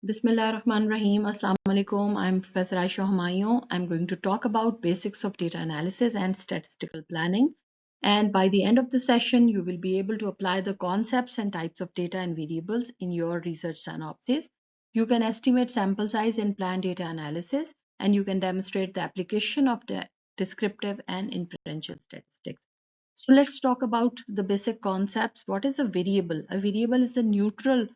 Bismillahirrahmanirrahim. Assalamu alaikum. I'm Professor Aisha Humayun. I'm going to talk about basics of data analysis and statistical planning. And by the end of the session, you will be able to apply the concepts and types of data and variables in your research synopsis. You can estimate sample size in plan data analysis, and you can demonstrate the application of the descriptive and inferential statistics. So let's talk about the basic concepts. What is a variable? A variable is a neutral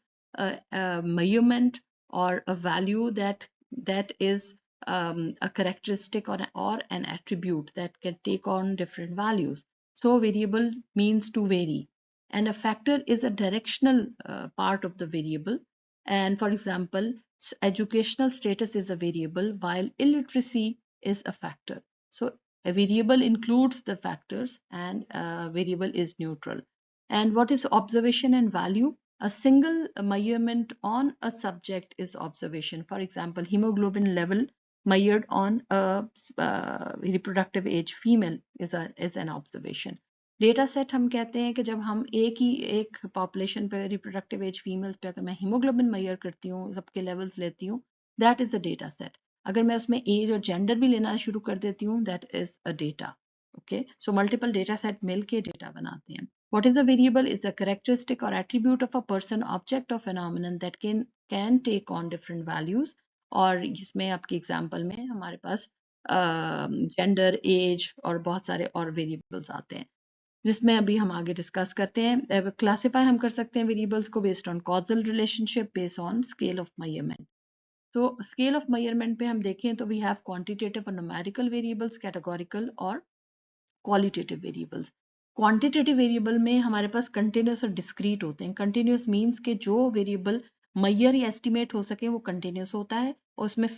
measurement or a value that is a characteristic or an attribute that can take on different values. So variable means to vary, and a factor is a directional part of the variable. And for example, educational status is a variable while illiteracy is a factor. So a variable includes the factors and a variable is neutral. And what is observation and value? A single measurement on a subject is observation. For example, hemoglobin level measured on a reproductive age female is an observation. Data set हम कहते हैं कि जब हम एक population पे reproductive age females पे अगर मैं हीमोग्लोबिन मेजर करती हूँ, सबके लेवल्स लेती हूँ, that is a data set. अगर मैं उसमें एज और जेंडर भी लेना शुरू कर देती हूँ, that is a data. Okay, so multiple data set मिलके डेटा बनाते हैं. What is a variable is the characteristic or attribute of a person, object or phenomenon that can take on different values. और इसमें आपके example में हमारे पास gender, as और बहुत सारे और वेरिएबल्स आते हैं, जिसमें अभी हम आगे डिस्कस करते हैं. क्लासिफाई हम कर सकते हैं वेरिएबल्स को based on causal relationship, based on scale of measurement. तो स्केल ऑफ मेजरमेंट पे हम देखें तो वी हैव क्वांटिटेटिव और न्यूमेरिकल वेरिएबल्स, कैटेगोरिकल और क्वालिटेटिव वेरिएबल्स. क्वांटिटेटिव वेरिएबल में हमारे पास कंटिन्यूस और डिस्क्रीट होते हैं. कंटिन्यूस मींस के जो वेरिएबल मेजर या एस्टिमेट हो सके वो कंटिन्यूस होता है और उसमें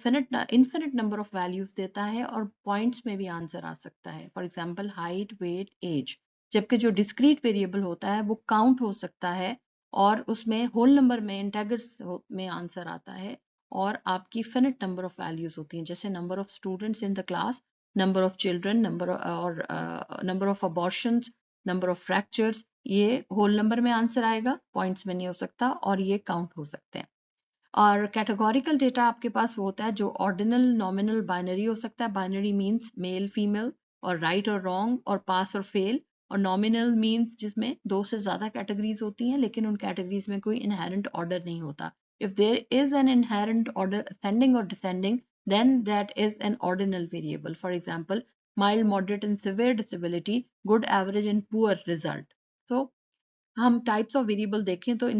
इन्फिनिट नंबर ऑफ वैल्यूज देता है और पॉइंट्स में भी आंसर आ सकता है. For example height, weight, age. जबकि जो डिस्क्रीट वेरिएबल होता है वो काउंट हो सकता है और उसमें होल नंबर में इंटेगर्स में आंसर आता है और आपकी फिनिट नंबर ऑफ वैल्यूज होती हैं, जैसे number of students in the class, number of children, number of abortions, number of fractures. ये होल नंबर में आंसर आएगा, पॉइंट्स में नहीं हो सकता और ये काउंट हो सकते हैं. और कैटेगोरिकल डेटा आपके पास वो होता है जो ऑर्डिनल, नॉमिनल, बाइनरी हो सकता है. बाइनरी मींस मेल, फीमेल और राइट और रॉन्ग और पास और फेल. और नॉमिनल मींस जिसमें दो से ज्यादा कैटेगरीज होती हैं लेकिन उन कैटेगरीज में कोई इनहेरेंट ऑर्डर नहीं होता. If there is an inherent order ascending और descending, then that is an ordinal variable. For example, mild, moderate and severe disability, good, average and poor result. So हम टाइप्स ऑफ वेरिएबल देखें तो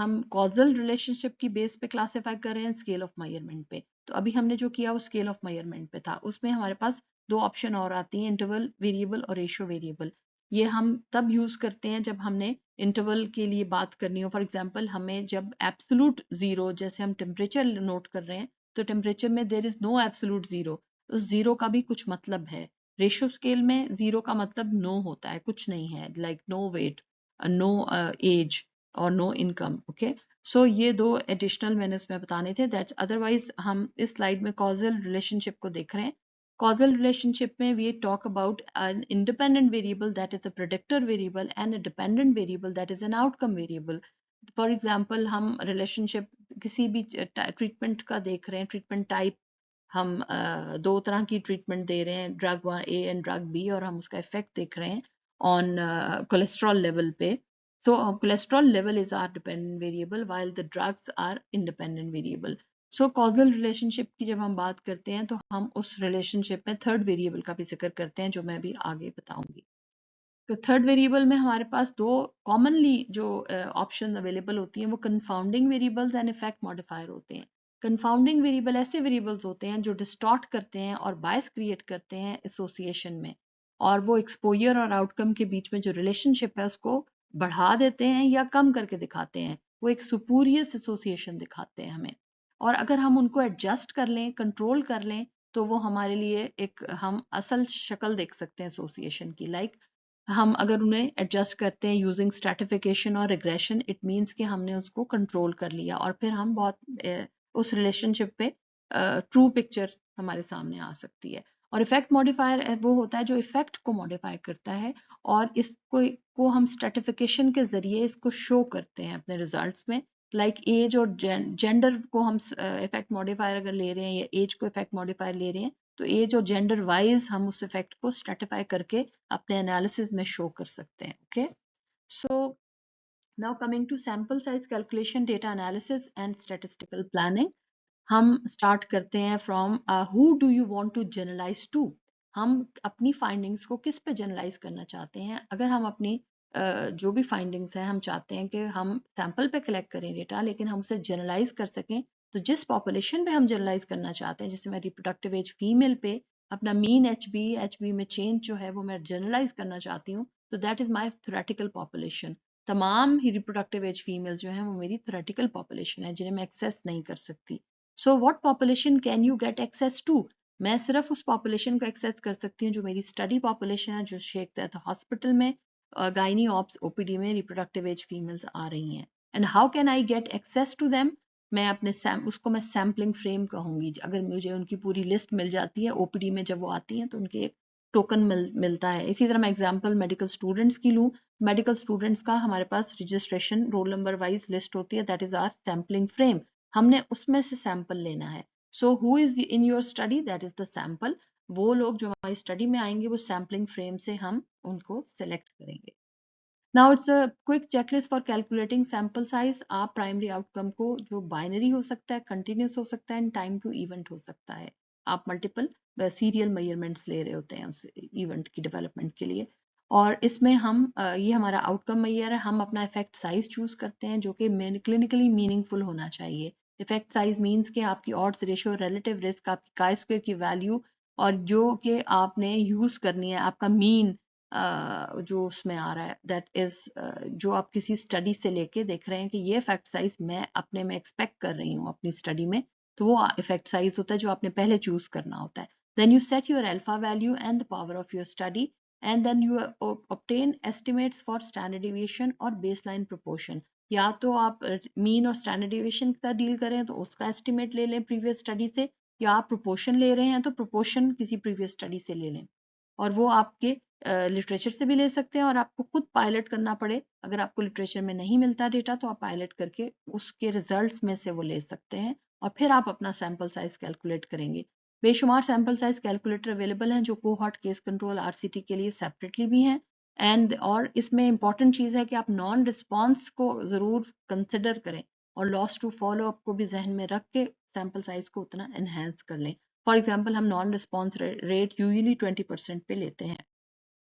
हम causal relationship की base पे classify कर रहे हैं स्केल ऑफ मेजरमेंट पे. तो अभी हमने जो किया वो स्केल ऑफ मेजरमेंट पे था. उसमें हमारे पास दो ऑप्शन और आती हैं, इंटरवल वेरिएबल और रेशियो वेरिएबल. ये हम तब यूज करते हैं जब हमने इंटरवल के लिए बात करनी हो. फॉर एग्जाम्पल हमें जब एब्सोलूट जीरो, जैसे हम टेम्परेचर नोट कर रहे हैं तो टेम्परेचर में there is no absolute zero, उस जीरो का भी कुछ मतलब है. रेशियो स्केल में जीरो का मतलब नो होता है, कुछ नहीं है, like no weight, no age और नो इनकम. ओके, सो ये दो एडिशनल मैंने इसमें बताने थे. दैट अदरवाइज हम इस स्लाइड में कॉजल रिलेशनशिप को देख रहे हैं. कॉजल रिलेशनशिप में we talk about an independent variable that is a predictor variable and a dependent variable that is an outcome variable. For example हम रिलेशनशिप किसी भी ट्रीटमेंट का देख रहे हैं, ट्रीटमेंट टाइप हम दो तरह की ट्रीटमेंट दे रहे हैं, drug A and drug B, और हम उसका इफेक्ट देख रहे हैं ऑन कोलेस्ट्रॉल लेवल पे. So cholesterol level is are dependent variable while the drugs are independent variable. So causal relationship की जब हम बात करते हैं तो हम उस रिलेशनशिप में थर्ड वेरिएबल का भी जिक्र करते हैं जो मैं अभी आगे बताऊंगी. तो थर्ड वेरिएबल में हमारे पास दो कॉमनली जो ऑप्शन अवेलेबल होती हैं वो confounding variables and effect modifier होते हैं. कंफाउंडिंग वेरिएबल ऐसे वेरिएबल्स होते हैं जो डिस्टॉर्ट करते हैं और बायस क्रिएट करते हैं एसोसिएशन में, और वो एक्सपोजर और आउटकम के बीच में जो रिलेशनशिप है उसको बढ़ा देते हैं या कम करके दिखाते हैं. वो एक सुपूरियस एसोसिएशन दिखाते हैं हमें, और अगर हम उनको एडजस्ट कर लें, कंट्रोल कर लें, तो वो हमारे लिए एक हम असल शक्ल देख सकते हैं एसोसिएशन की. लाइक हम अगर उन्हें एडजस्ट करते हैं यूजिंग स्ट्रैटिफिकेशन और रिग्रेशन, इट मींस कि हमने उसको कंट्रोल कर लिया और फिर हम बहुत उस रिलेशनशिप पे ट्रू पिक्चर हमारे सामने आ सकती है. और इफेक्ट मॉडिफायर वो होता है जो इफेक्ट को मॉडिफाई करता है और इसको हम स्ट्रैटिफिकेशन के जरिए इसको शो करते हैं अपने रिजल्ट्स में लाइक एज और जेंडर को हम इफेक्ट मॉडिफायर अगर ले रहे हैं या एज को इफेक्ट मॉडिफायर ले रहे हैं तो एज और जेंडर वाइज हम उस इफेक्ट को स्ट्रेटिफाई करके अपने एनालिसिस में शो कर सकते हैं. Okay, so now coming to sample size calculation, data analysis and statistical planning. हम स्टार्ट करते हैं from who do you want to generalise to. हम अपनी फाइंडिंग्स को किस पे जनरलाइज करना चाहते हैं. अगर हम अपनी जो भी फाइंडिंग्स हैं हम चाहते हैं कि हम सैंपल पे कलेक्ट करें डेटा लेकिन हम उसे जनरलाइज कर सकें, तो जिस पॉपुलेशन पे हम जनरलाइज करना चाहते हैं, जैसे मैं रिप्रोडक्टिव एज फीमेल पे अपना मीन एचबी में चेंज जो है वो मैं जनरलाइज करना चाहती हूँ, तो that is my theoretical population. तमाम ही रिप्रोडक्टिव एज फीमेल जो है वो मेरी थ्योरेटिकल पॉपुलेशन है जिन्हें मैं एक्सेस नहीं कर सकती. So what population can you get access to. मैं सिर्फ उस पॉपुलेशन को एक्सेस कर सकती हूँ जो मेरी स्टडी पॉपुलेशन है, जो शेख ज़ायद हॉस्पिटल में गायनी ऑप्स ओपीडी में रिप्रोडक्टिव एज फीमेल्स आ रही हैं. And how can I get access to them. मैं अपने उसको मैं सैम्पलिंग फ्रेम कहूंगी. अगर मुझे उनकी पूरी लिस्ट मिल जाती है ओपीडी में जब वो आती हैं तो उनके एक टोकन मिलता है. इसी तरह मैं एग्जांपल मेडिकल स्टूडेंट्स की लूँ. मेडिकल स्टूडेंट्स का हमारे पास registration roll number wise list होती है, that is our sampling frame. हमने उसमें से सैंपल लेना है. So who is in your study, that is the sample. वो लोग जो हमारी स्टडी में आएंगे वो सैम्पलिंग फ्रेम से हम उनको सेलेक्ट करेंगे. Now it's a quick checklist for calculating sample size. आप प्राइमरी आउटकम को जो बाइनरी हो सकता है, कंटिन्यूस हो सकता है एंड टाइम टू इवेंट हो सकता है. आप मल्टीपल सीरियल मेजरमेंट्स ले रहे होते हैं उस इवेंट की डेवलपमेंट के लिए. और इसमें हम ये हमारा आउटकम मेजर है. हम अपना इफेक्ट साइज चूज करते हैं जो कि क्लिनिकली मीनिंगफुल होना चाहिए. इफेक्ट साइज मीन्स कि आपकी ऑड्स रेशियो, रिलेटिव रिस्क, आपकी काई स्क्वायर की वैल्यू और जो कि आपने यूज करनी है, आपका मीन जो उसमें आ रहा है, दैट इज जो आप किसी स्टडी से लेके देख रहे हैं कि ये इफेक्ट साइज मैं अपने में एक्सपेक्ट कर रही हूँ अपनी स्टडी में, तो वो इफेक्ट साइज होता है जो आपने पहले चूज करना होता है. Then you set your alpha value and the power of your study and then you obtain estimates for standard deviation और बेसलाइन प्रोपोर्शन. या तो आप मीन और स्टैंडर्ड डिविएशन के साथ डील करें तो उसका एस्टिमेट ले लें प्रीवियस स्टडी से, या आप प्रोपोर्शन ले रहे हैं तो प्रोपोर्शन किसी प्रीवियस स्टडी से ले लें. और वो आपके लिटरेचर से भी ले सकते हैं और आपको खुद पायलट करना पड़े, अगर आपको लिटरेचर में नहीं मिलता डेटा तो आप पायलट करके उसके रिजल्ट्स में से वो ले सकते हैं और फिर आप अपना सैंपल साइज कैलकुलेट करेंगे. बेशुमार सैंपल साइज कैलकुलेटर अवेलेबल हैं जो कोहॉर्ट, केस कंट्रोल, आरसीटी के लिए सेपरेटली भी हैं. एंड और इसमें इंपॉर्टेंट चीज़ है कि आप नॉन रिस्पॉन्स को ज़रूर कंसिडर करें और लॉस टू फॉलो अप को भी जहन में रख के सैंपल साइज को उतना एनहेंस कर लें. फॉर एग्जाम्पल हम नॉन रिस्पॉन्स रेट यूजली 20% पे लेते हैं.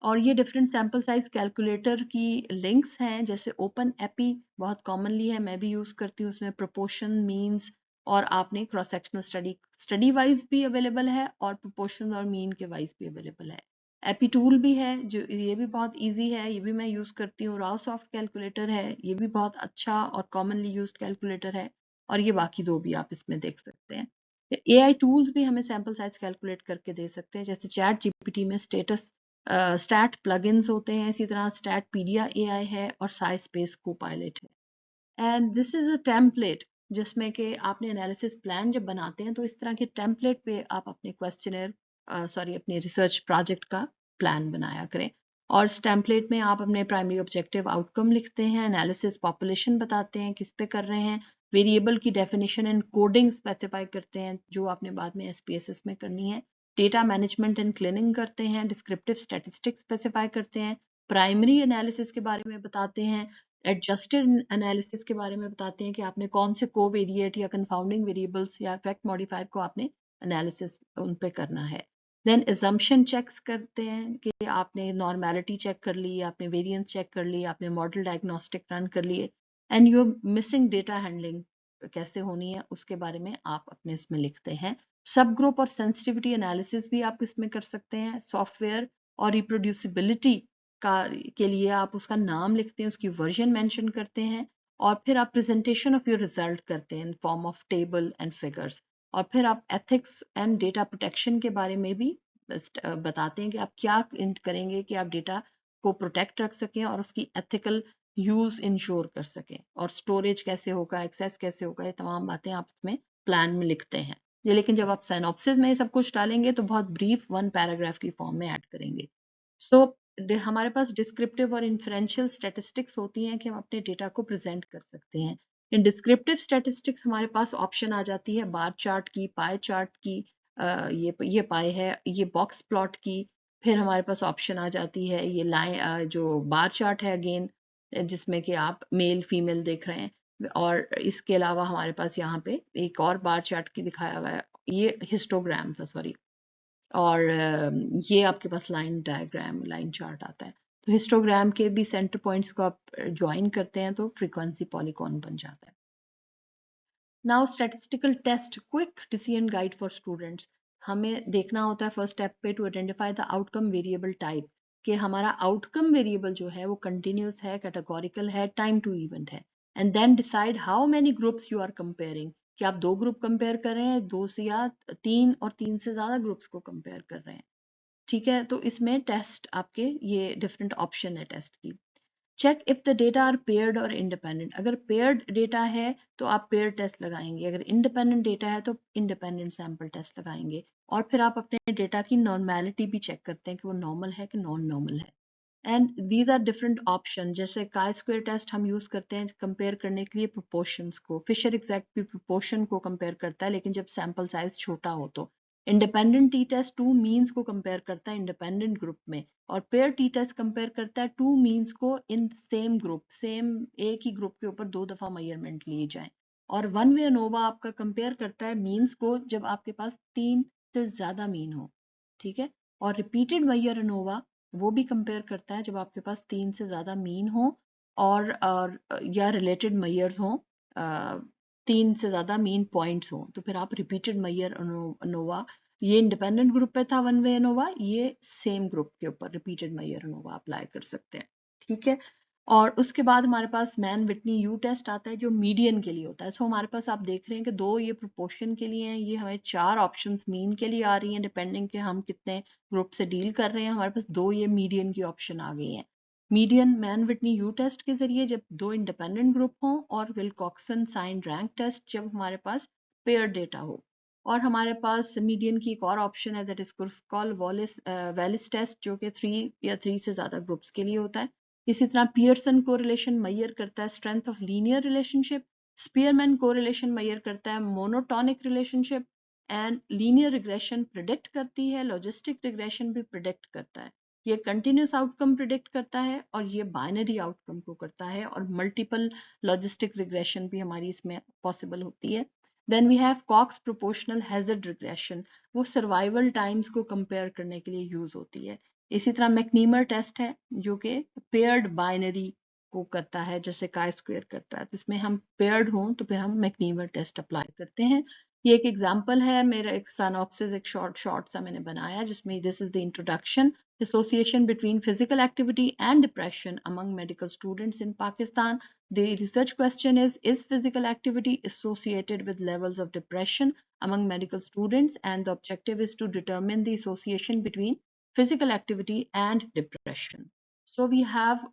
और ये डिफरेंट सैंपल साइज कैलकुलेटर की लिंक्स हैं, जैसे ओपन एपी बहुत कॉमनली है, मैं भी यूज़ करती हूँ. उसमें प्रोपोर्शन, मीन्स और आपने क्रॉस सेक्शनल स्टडी वाइज भी अवेलेबल है और प्रोपोर्शन और मीन के वाइज भी अवेलेबल है. एपी टूल भी है जो ये भी बहुत इजी है, ये भी मैं यूज़ करती हूँ. राव सॉफ्ट कैलकुलेटर है, ये भी बहुत अच्छा और कॉमनली यूज्ड कैलकुलेटर है. और ये बाकी दो भी आप इसमें देख सकते हैं. एआई टूल्स भी हमें सैंपल साइज कैलकुलेट करके दे सकते हैं, जैसे चैट जीपीटी में स्टैट प्लगइन्स होते हैं, इसी तरह स्टैट पीडिया एआई है और साई स्पेस को पायलट है. And this is a template जिसमें कि आपने एनालिसिस प्लान जब बनाते हैं तो इस तरह के टेम्पलेट पे आप अपने क्वेश्चनर अपने रिसर्च प्रोजेक्ट का प्लान बनाया करें. और इस टेम्पलेट में आप अपने प्राइमरी ऑब्जेक्टिव आउटकम लिखते हैं, एनालिसिस पॉपुलेशन बताते हैं किस पे कर रहे हैं, वेरिएबल की डेफिनेशन एंड कोडिंग स्पेसिफाई करते हैं जो आपने बाद में एसपीएसएस में करनी है, डेटा मैनेजमेंट एंड क्लीनिंग करते हैं, डिस्क्रिप्टिव स्टैटिस्टिक्स स्पेसिफाई करते हैं, प्राइमरी एनालिसिस के बारे में बताते हैं, एडजस्टेड एनालिसिस के बारे में बताते हैं कि आपने कौन से कोवेरिएट या कंफाउंडिंग वेरिएबल्स या इफेक्ट मॉडिफायर को आपने एनालिसिस उन पे करना है. देन assumption चेक्स करते हैं कि आपने नॉर्मेलिटी चेक कर ली, आपने वेरिएंस चेक कर ली, आपने मॉडल डायग्नोस्टिक रन कर लिए, and your missing data handling कैसे होनी है उसके बारे में आप अपने इसमें लिखते हैं. सब ग्रुप और सेंसिटिविटी एनालिसिस भी आप इसमें कर सकते हैं. सॉफ्टवेयर और रिप्रोड्यूसिबिलिटी का के लिए आप उसका नाम लिखते हैं, उसकी वर्जन मेंशन करते हैं और फिर आप प्रेजेंटेशन ऑफ योर रिजल्ट करते हैं in form of table and figures. और फिर आप एथिक्स एंड डेटा प्रोटेक्शन के बारे में भी बताते हैं कि आप क्या करेंगे कि आप डेटा को प्रोटेक्ट रख सकें और उसकी एथिकल यूज इंश्योर कर सकें, और स्टोरेज कैसे होगा, एक्सेस कैसे होगा, ये तमाम बातें आप इसमें प्लान में लिखते हैं. ये लेकिन जब आप साइनॉप्सिस में सब कुछ डालेंगे तो बहुत ब्रीफ 1 पैराग्राफ की फॉर्म में ऐड करेंगे. सो हमारे पास डिस्क्रिप्टिव और इन्फ्रेंशियल स्टैटिस्टिक्स होती हैं कि हम अपने डेटा को प्रेजेंट कर सकते हैं. इन डिस्क्रिप्टिव स्टैटिस्टिक्स हमारे पास ऑप्शन आ जाती है बार चार्ट की, पाई चार्ट की, ये पाई है, ये बॉक्स प्लॉट की। फिर हमारे पास ऑप्शन आ जाती है ये लाइन जो बार चार्ट है अगेन, जिसमें कि आप मेल फीमेल देख रहे हैं। और इसके अलावा हमारे पास यहाँ पे एक और बार चार्ट की दिखाया हुआ है, ये हिस्टोग्राम था सॉरी, और ये आपके पास लाइन डायग्राम, लाइन चार्ट आता है। तो हिस्टोग्राम के भी सेंटर पॉइंट्स को आप ज्वाइन करते हैं तो फ्रीक्वेंसी पॉलीगॉन बन जाता है। Now statistical test, quick decision guide for students. हमें देखना होता है फर्स्ट स्टेप पे to identify the outcome variable type, कि हमारा आउटकम वेरिएबल जो है वो कंटिन्यूस है, कैटेगोरिकल है, टाइम टू इवेंट है। And then decide how many groups you are comparing, कि आप 2 ग्रुप कंपेयर कर रहे हैं, 2 से या 3 और 3 से ज्यादा ग्रुप्स को कंपेयर कर रहे हैं। ठीक है, तो इसमें टेस्ट आपके ये डिफरेंट ऑप्शन है टेस्ट की। Check if the data are paired और इंडिपेंडेंट, अगर पेयर्ड डेटा है तो आप पेयर टेस्ट लगाएंगे, अगर इंडिपेंडेंट डेटा है तो इंडिपेंडेंट सैंपल टेस्ट लगाएंगे। और फिर आप अपने डेटा की नॉर्मेलिटी भी चेक करते हैं कि वो नॉर्मल है कि नॉन नॉर्मल है। And these are different option, जैसे काई स्क्वायर टेस्ट हम यूज करते हैं कंपेयर करने के लिए प्रोपोर्शंस को, फिशर एग्जैक्ट भी प्रोपोर्शन को कंपेयर करता है लेकिन जब सैंपल साइज छोटा हो तो। Independent t test two means को कंपेयर करता है इंडिपेंडेंट ग्रुप में, और पेयर टी टेस्ट कंपेयर करता है टू मीन्स को इन सेम ग्रुप, सेम एक ही ग्रुप के ऊपर 2 दफा मेजरमेंट लिए जाए। और वन वे अनोवा आपका कंपेयर करता है मीन्स को जब आपके पास 3 से ज्यादा मीन हो। ठीक है, और रिपीटेड मेजर अनोवा वो भी कंपेयर करता है जब आपके पास 3 से ज्यादा मीन हो और या रिलेटेड मेजर्स हो, 3 से ज्यादा मीन पॉइंट्स हो, तो फिर आप रिपीटेड मेजर अनोवा, ये इंडिपेंडेंट ग्रुप पे था वन वे अनोवा, ये सेम ग्रुप के ऊपर रिपीटेड मेजर अनोवा अप्लाई कर सकते हैं। ठीक है, और उसके बाद हमारे पास मैन विटनी यू टेस्ट आता है जो मीडियन के लिए होता है। सो हमारे पास आप देख रहे हैं कि 2 ये प्रोपोर्शन के लिए हैं, ये हमें 4 ऑप्शंस मीन के लिए आ रही हैं डिपेंडिंग कि हम कितने ग्रुप से डील कर रहे हैं। हमारे पास 2 ये मीडियन की ऑप्शन आ गई हैं। Median Mann Whitney U test के जरिए जब 2 इंडिपेंडेंट ग्रुप हों, और विल्कॉक्सन साइन रैंक टेस्ट जब हमारे पास पेयर डेटा हो। और हमारे पास मीडियन की एक और ऑप्शन है दैट इज कॉल्ड वेलिस टेस्ट, जो कि 3 या 3 से ज्यादा ग्रुप्स के लिए होता है। इसी तरह पियर्सन कोरिलेशन मेजर करता है strength of linear relationship, Spearman correlation measure करता है monotonic relationship, and linear regression predict करती है, लॉजिस्टिक रिग्रेशन भी प्रिडिक्ट करता है। ये कंटिन्यूस आउटकम प्रिडिक्ट करता है और ये बाइनरी आउटकम को करता है, और मल्टीपल लॉजिस्टिक रिग्रेशन भी हमारी इसमें पॉसिबल होती है। Then we have Cox proportional hazard regression, वो सर्वाइवल टाइम्स को कंपेयर करने के लिए यूज होती है। इसी तरह मैक्नीमर टेस्ट है जो कि पेयर्ड बाइनरी को करता है जैसे काई स्क्वायर करता है, तो इसमें हम पेयर्ड हों तो फिर हम मैक्नीमर टेस्ट अप्लाई करते हैं। ये एक एग्जांपल है, मेरा एक सिनॉप्सिस, एक शॉर्ट सा मैंने बनाया जिसमें this is the introduction, association between physical activity and depression among medical students in Pakistan. The research question is physical activity associated with levels of depression among medical students? And the objective is to determine the association between physical activity and depression. So we have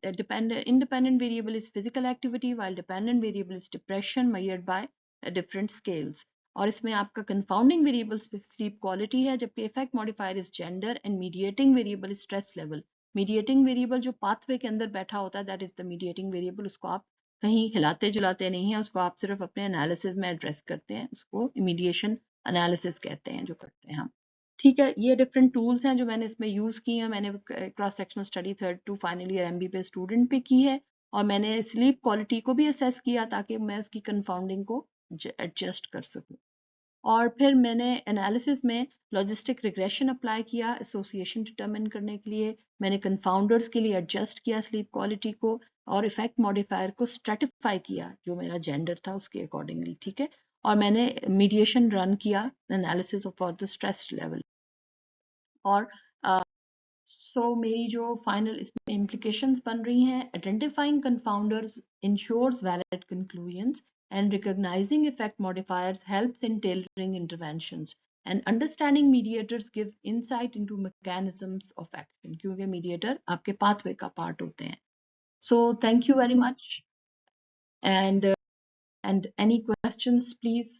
independent variable is physical activity, while dependent variable is depression measured by different scales. और इसमें आपका confounding variable sleep quality है, जबकि effect modifier is gender and mediating variable is stress level. Mediating variable जो pathway के अंदर बैठा होता है that is the mediating variable, उसको आप कहीं हिलाते जुलाते नहीं है, उसको आप सिर्फ अपने एनालिसिस में एड्रेस करते हैं, उसको मीडिएशन एनालिसिस कहते हैं जो करते हैं हम। ठीक है, ये डिफरेंट टूल्स हैं जो मैंने इसमें यूज किए हैं। मैंने cross sectional study 3rd to final year MB पे स्टूडेंट पे की है, और मैंने स्लीप क्वालिटी को भी असेस किया ताकि मैं उसकी कंफाउंडिंग को एडजस्ट कर सकूं। और फिर मैंने एनालिसिस में लॉजिस्टिक रिग्रेशन अप्लाई किया एसोसिएशन डिटरमिन करने के लिए, मैंने कंफाउंडर्स के लिए एडजस्ट किया स्लीप क्वालिटी को, और इफेक्ट मॉडिफायर को स्ट्रेटिफाई किया जो मेरा जेंडर था उसके अकॉर्डिंगली। ठीक है, और मैंने मीडिएशन रन किया analysis for the stress level. और सो मेरी जो फाइनल इसमें implications बन रही हैं, identifying confounders ensures valid conclusions, and recognizing effect modifiers helps in tailoring interventions, and understanding mediators gives insight into mechanisms of action, क्योंकि mediator आपके pathway का part होते हैं। So thank you very much, and any questions please?